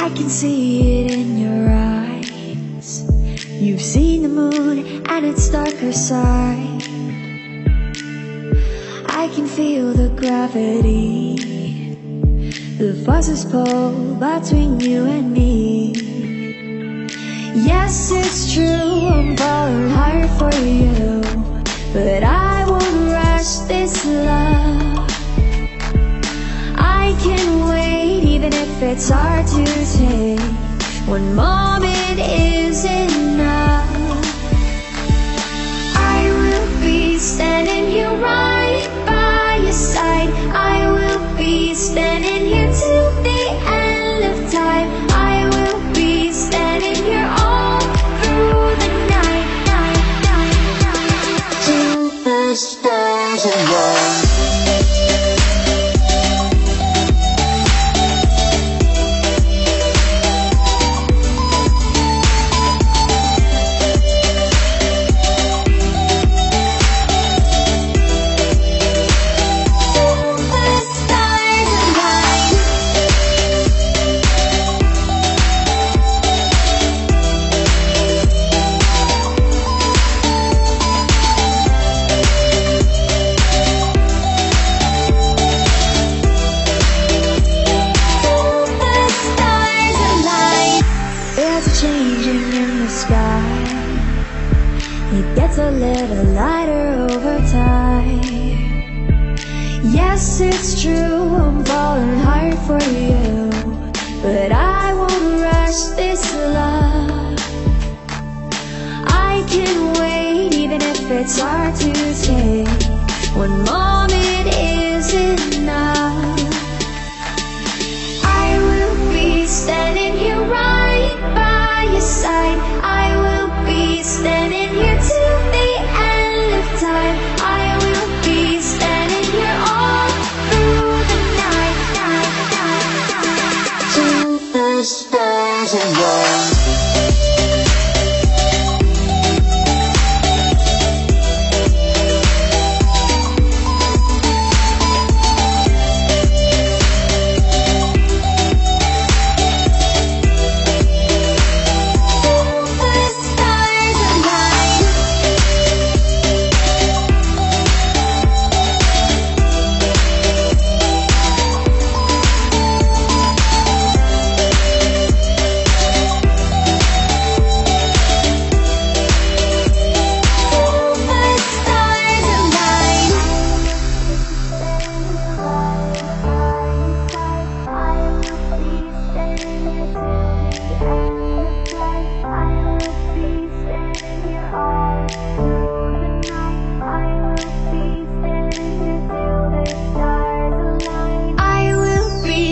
I can see it in your eyes. You've seen the moon and its darker side. I can feel the gravity, the forces pull between you and me. Yes, it's true, I'm falling hard for you, but I won't rush this love. I can wait even if it's hard to take. One moment is enough. I will be standing here right by your side. I will be standing here till the end of time. I will be standing here all through the night, till the stars align. Changing in the sky, it gets a little lighter over time. Yes, it's true, I'm falling hard for you, but I won't rush this love. I can wait even if it's hard to take. One moment is enough. I will be standing here right by your side. I will be standing here till the end of time. I will be standing here all through the night, till the stars align.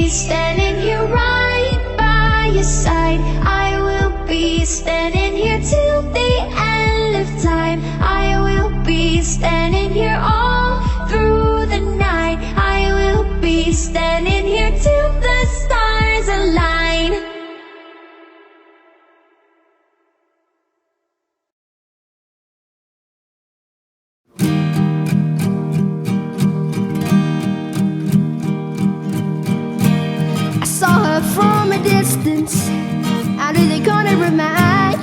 Standing here right by your side. I will be standing here till the end of time. I will be standing here all through the night. I will be standing here till the stars align. From a distance, out of the corner of my eye,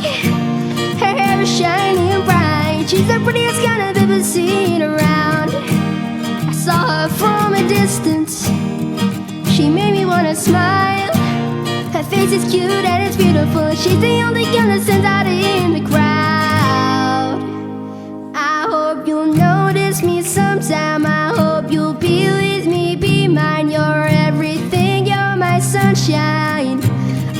her hair is shining bright. She's the prettiest kind I've ever seen around. I saw her from a distance. She made me wanna smile. Her face is cute and it's beautiful. She's the only girl that stands out in the crowd. I hope you'll notice me sometime. I hope you'll be with me, be mine. You're everything, you're my sunshine.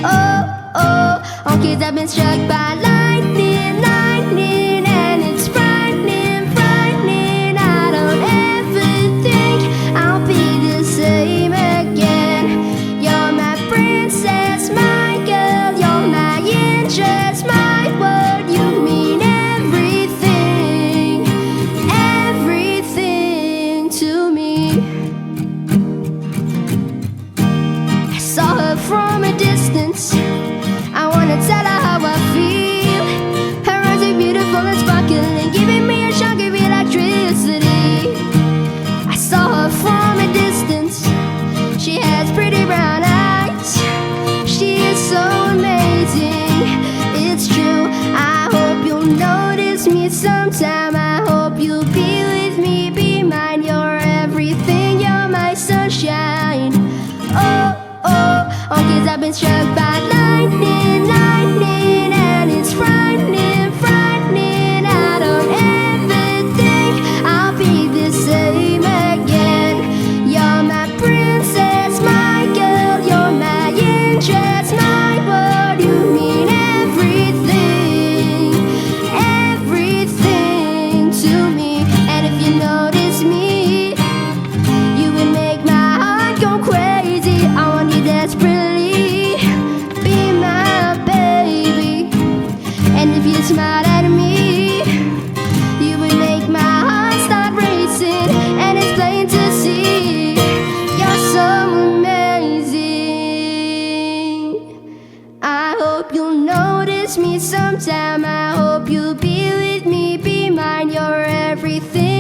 Oh, oh, all kids have been struck by lightning, lightning, and it's frightening, frightening. I don't ever think I'll be the same again. You're my princess, my girl, you're my interest, my world. You hope you'll notice me sometime. I hope you'll be with me, be mine. You're everything